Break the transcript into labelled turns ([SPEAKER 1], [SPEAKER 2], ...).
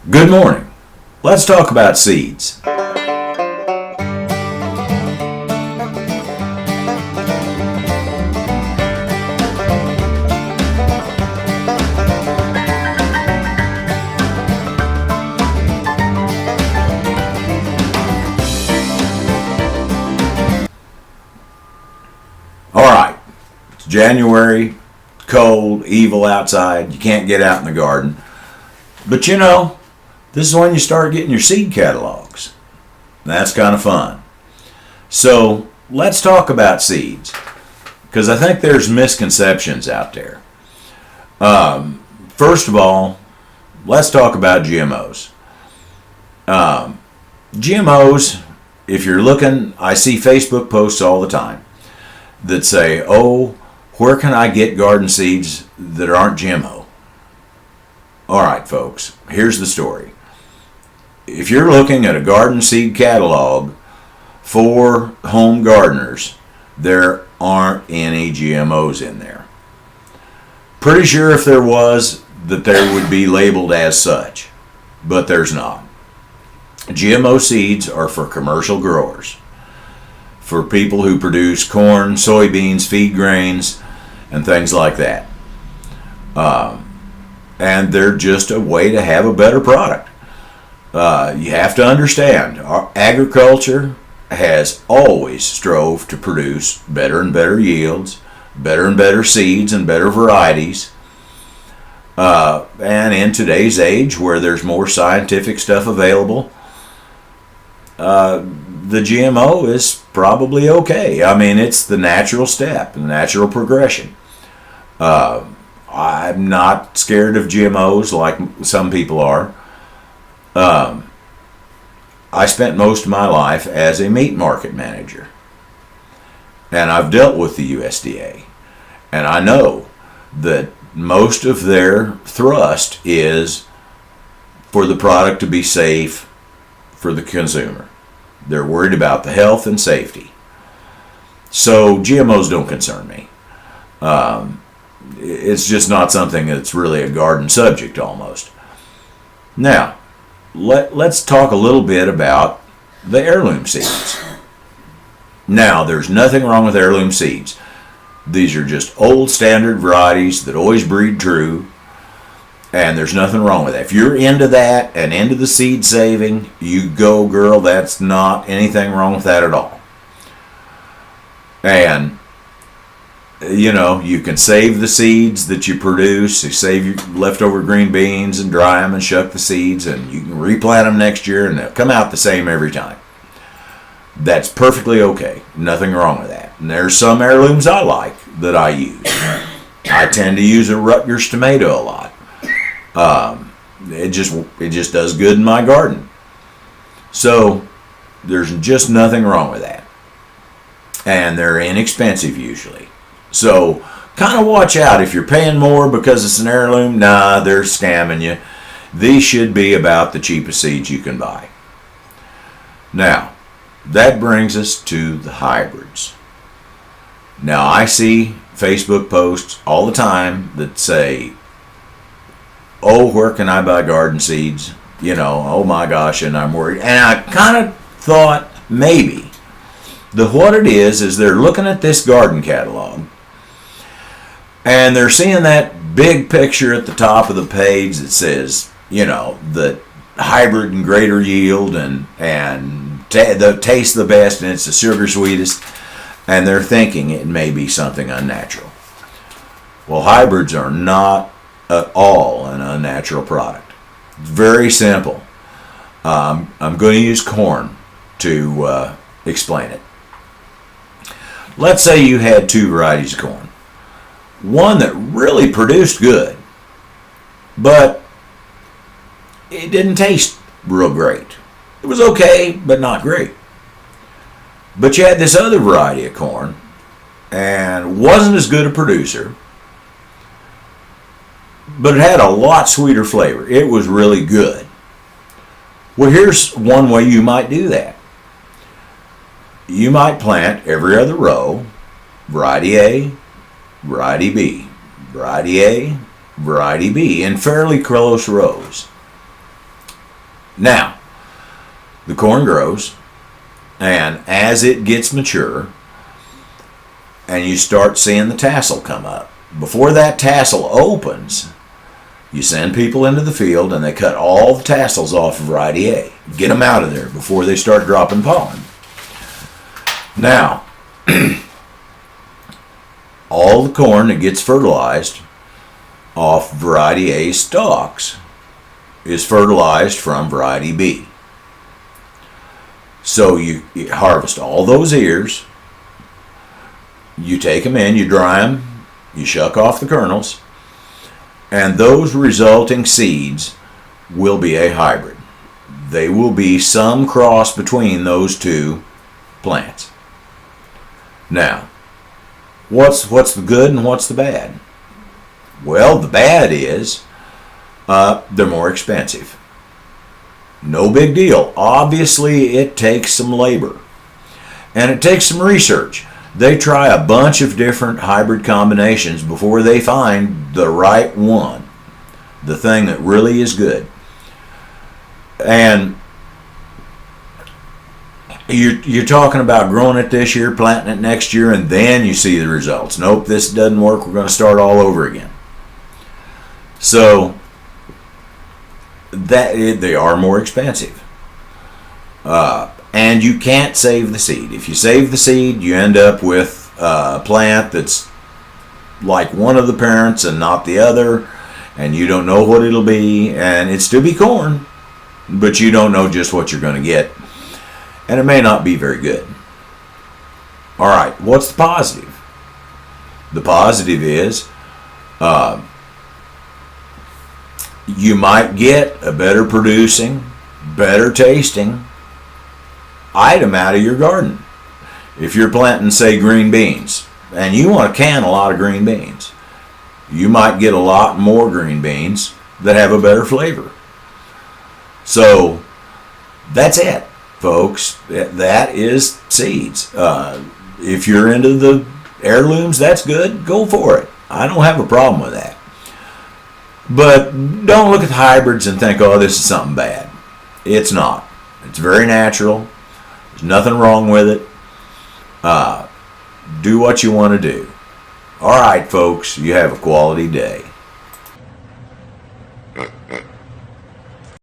[SPEAKER 1] Good morning. Let's talk about seeds. All right, it's January, cold, evil outside. You can't get out in the garden. But this is when you start getting your seed catalogs. That's kind of fun. So let's talk about seeds, because I think there's misconceptions out there. First of all, let's talk about GMOs. GMOs, if you're looking, I see Facebook posts all the time that say, oh, where can I get garden seeds that aren't GMO? All right, folks, here's the story. If you're looking at a garden seed catalog for home gardeners, there aren't any GMOs in there. Pretty sure if there was, that there would be labeled as such, but there's not. GMO seeds are for commercial growers, for people who produce corn, soybeans, feed grains, and things like that. And they're just a way to have a better product. You have to understand, our agriculture has always strove to produce better and better yields, better and better seeds, and better varieties. And in today's age, where there's more scientific stuff available, the GMO is probably okay. I mean, it's the natural step, the natural progression. I'm not scared of GMOs like some people are. I spent most of my life as a meat market manager, and I've dealt with the USDA, and I know that most of their thrust is for the product to be safe for the consumer. They're worried about the health and safety. So GMOs don't concern me. It's just not something that's really a garden subject almost. Now, let's talk a little bit about the heirloom seeds. Now, there's nothing wrong with heirloom seeds. These are just old standard varieties that always breed true, and there's nothing wrong with that. If you're into that and into the seed saving, you go, girl. That's not anything wrong with that at all. And you can save the seeds that you produce. You save your leftover green beans and dry them and shuck the seeds, and you can replant them next year, and they'll come out the same every time. That's perfectly okay. Nothing wrong with that. And there's some heirlooms I like that I use. I tend to use a Rutgers tomato a lot. It just does good in my garden. So there's just nothing wrong with that. And they're inexpensive usually. So kind of watch out. If you're paying more because it's an heirloom, nah, they're scamming you. These should be about the cheapest seeds you can buy. Now, that brings us to the hybrids. Now, I see Facebook posts all the time that say, oh, where can I buy garden seeds? Oh my gosh, and I'm worried. And I kind of thought maybe that what it is they're looking at this garden catalog, and they're seeing that big picture at the top of the page that says, the hybrid and greater yield and the taste the best and it's the sugar sweetest, and they're thinking it may be something unnatural. Well, hybrids are not at all an unnatural product. It's very simple. I'm going to use corn to explain it. Let's say you had two varieties of corn. One that really produced good, but it didn't taste real great. It was okay, but not great. But you had this other variety of corn, and wasn't as good a producer, but it had a lot sweeter flavor. It was really good. Well, here's one way you might do that. You might plant every other row, variety A, variety B, variety A, variety B, in fairly close rows. Now, the corn grows, and as it gets mature, and you start seeing the tassel come up, before that tassel opens, you send people into the field and they cut all the tassels off of variety A. Get them out of there before they start dropping pollen. Now, all the corn that gets fertilized off variety A stalks is fertilized from variety B. So you harvest all those ears, you take them in, you dry them, you shuck off the kernels, and those resulting seeds will be a hybrid. They will be some cross between those two plants. Now, what's the good and what's the bad? Well, the bad is they're more expensive. No big deal. Obviously, it takes some labor. And it takes some research. They try a bunch of different hybrid combinations before they find the right one. The thing that really is good. And you're talking about growing it this year, planting it next year, and then you see the results. Nope, this doesn't work. We're going to start all over again. So they are more expensive, and you can't save the seed. If you save the seed, you end up with a plant that's like one of the parents and not the other, and you don't know what it'll be, and it's to be corn, but you don't know just what you're going to get, and it may not be very good. All right, what's the positive? The positive is you might get a better producing, better tasting item out of your garden. If you're planting, say, green beans, and you want to can a lot of green beans, you might get a lot more green beans that have a better flavor. So that's it, folks. That is seeds. If you're into the heirlooms, that's good. Go for it. I don't have a problem with that. But don't look at the hybrids and think, oh, this is something bad. It's not. It's very natural. There's nothing wrong with it. Do what you want to do. All right, folks, you have a quality day.